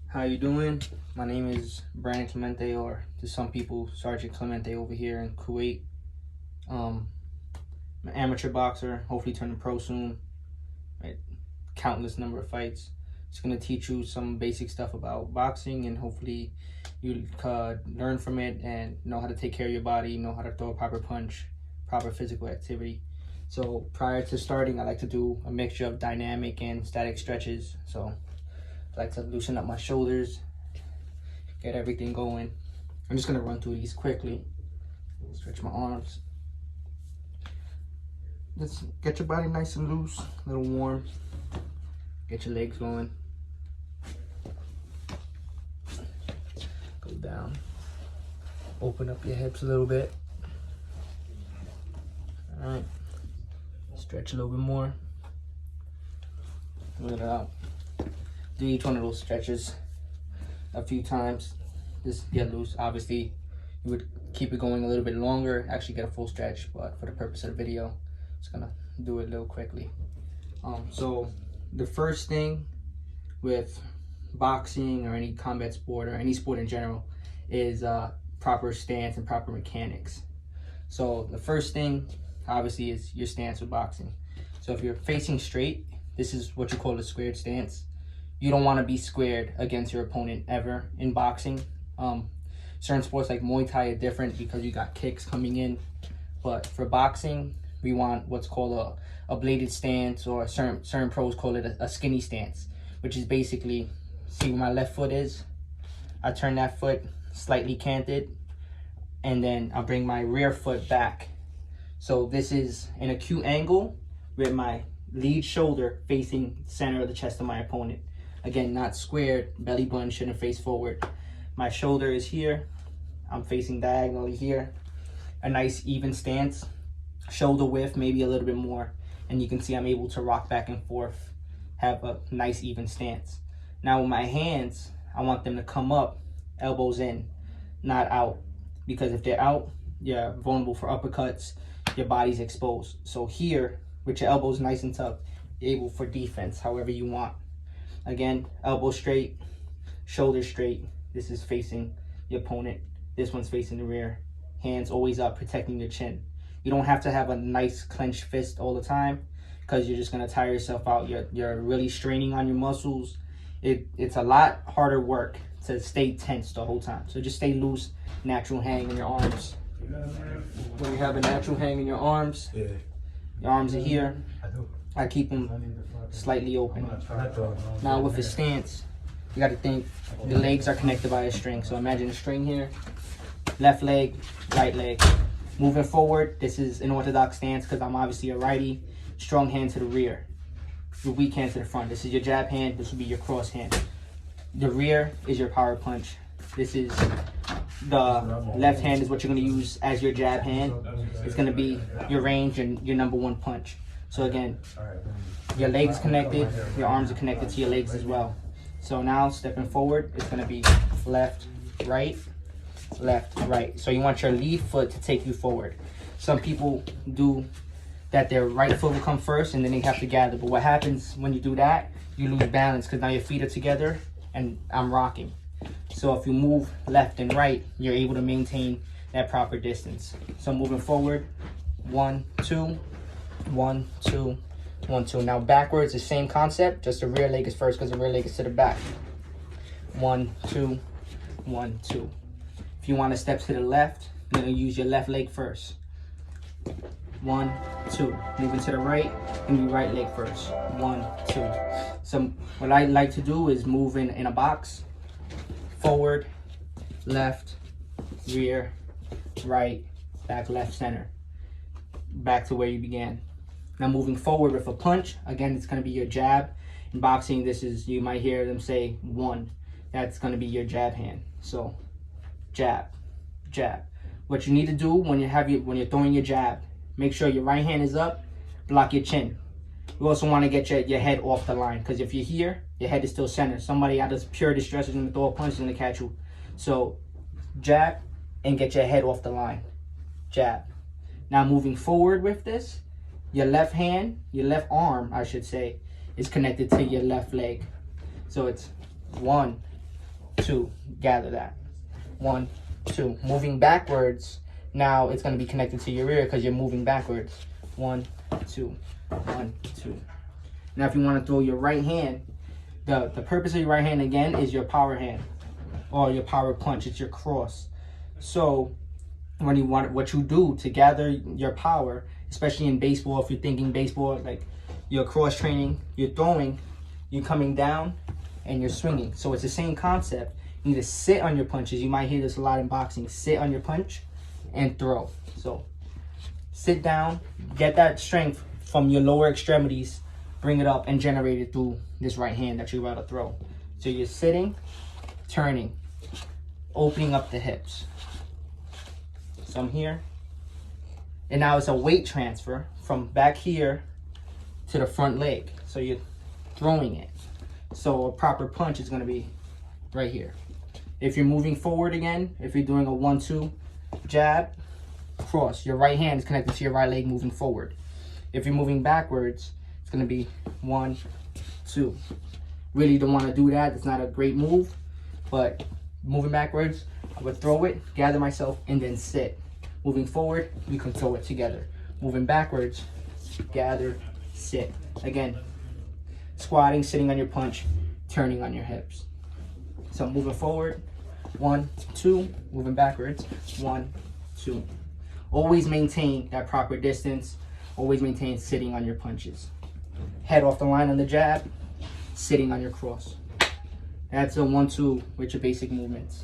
How you doing? My name is Brandon Clemente, or to some people, Sergeant Clemente over here in Kuwait. I'm an amateur boxer, hopefully turning pro soon. Right? Countless number of fights. Just gonna teach you some basic stuff about boxing, and hopefully you learn from it and know how to take care of your body, know how to throw a proper punch, proper physical activity. So prior to starting, I like to do a mixture of dynamic and static stretches. So I like to loosen up my shoulders, get everything going. I'm just gonna run through these quickly. Stretch my arms. Let's get your body nice and loose, a little warm. Get your legs going. Go down. Open up your hips a little bit. All right. Stretch a little bit more. Let it out. Do each one of those stretches a few times. Just get loose. Obviously, you would keep it going a little bit longer, actually get a full stretch, but for the purpose of the video, just gonna do it a little quickly. So the first thing with boxing or any combat sport or any sport in general is proper stance and proper mechanics. So the first thing obviously is your stance with boxing. So if you're facing straight, this is what you call a squared stance. You don't want to be squared against your opponent ever in boxing. Certain sports like Muay Thai are different because you got kicks coming in. But for boxing, we want what's called a bladed stance, or certain pros call it a skinny stance, which is basically, see where my left foot is? I turn that foot slightly canted, and then I'll bring my rear foot back. So this is an acute angle with my lead shoulder facing the center of the chest of my opponent. Again, not squared, belly button shouldn't face forward. My shoulder is here, I'm facing diagonally here. A nice even stance, shoulder width, maybe a little bit more. And you can see I'm able to rock back and forth, have a nice even stance. Now with my hands, I want them to come up, elbows in, not out. Because if they're out, you're vulnerable for uppercuts, your body's exposed. So here, with your elbows nice and tucked, you're able for defense, however you want. Again, elbow straight, shoulder straight. This is facing the opponent. This one's facing the rear. Hands always up, protecting your chin. You don't have to have a nice clenched fist all the time because you're just gonna tire yourself out. You're really straining on your muscles. It's a lot harder work to stay tense the whole time. So just stay loose, natural hang in your arms. When you have a natural hang in your arms are here. I keep them slightly open. Now with a stance, you got to think the legs are connected by a string. So imagine a string here, left leg, right leg. Moving forward, this is an orthodox stance because I'm obviously a righty. Strong hand to the rear, your weak hand to the front. This is your jab hand, this will be your cross hand. The rear is your power punch. This is the left hand is what you're going to use as your jab hand. It's going to be your range and your number one punch. So again, your legs connected, your arms are connected to your legs as well. So now stepping forward, it's going to be left, right, left, right. So you want your lead foot to take you forward. Some people do that, their right foot will come first and then they have to gather. But what happens when you do that, you lose balance because now your feet are together and I'm rocking. So if you move left and right, you're able to maintain that proper distance. So moving forward, 1, 2, 1, 2, 1, 2. Now backwards, the same concept, just the rear leg is first because the rear leg is to the back. 1, 2, 1, 2. If you want to step to the left, you're going to use your left leg first. 1, 2. Moving to the right, and your right leg first. 1, 2. So what I like to do is move in a box. Forward, left, rear, right, back, left, center. Back to where you began. Now moving forward with a punch, again, it's going to be your jab. In boxing, this is, you might hear them say 1. That's going to be your jab hand. So jab, jab. What you need to do when you're throwing your jab, make sure your right hand is up, block your chin. You also want to get your head off the line, because if you're here, your head is still centered. Somebody out of pure distress is going to throw a punch, is going to catch you. So jab and get your head off the line. Jab. Now moving forward with this, your left hand, your left arm, I should say, is connected to your left leg. So it's 1, 2, gather that. 1, 2. Moving backwards, now it's going to be connected to your rear because you're moving backwards. 1, 2, 1, 2. Now if you want to throw your right hand, the purpose of your right hand again is your power hand or your power punch. It's your cross. So when you want, what you do to gather your power, especially in baseball, if you're thinking baseball, like you're cross training, you're throwing, you're coming down and you're swinging. So it's the same concept. You need to sit on your punches. You might hear this a lot in boxing. Sit on your punch and throw. So sit down, get that strength from your lower extremities, bring it up and generate it through this right hand that you're about to throw. So you're sitting, turning, opening up the hips. So I'm here. And now it's a weight transfer from back here to the front leg. So you're throwing it. So a proper punch is going to be right here. If you're moving forward again, if you're doing a 1-2 jab, cross. Your right hand is connected to your right leg moving forward. If you're moving backwards, it's going to be 1, 2. Really don't want to do that. It's not a great move. But moving backwards, I would throw it, gather myself, and then sit. Moving forward, you can throw it together. Moving backwards, gather, sit. Again, squatting, sitting on your punch, turning on your hips. So moving forward, 1, 2. Moving backwards, 1, 2. Always maintain that proper distance. Always maintain sitting on your punches. Head off the line on the jab, sitting on your cross. That's a 1-2 with your basic movements.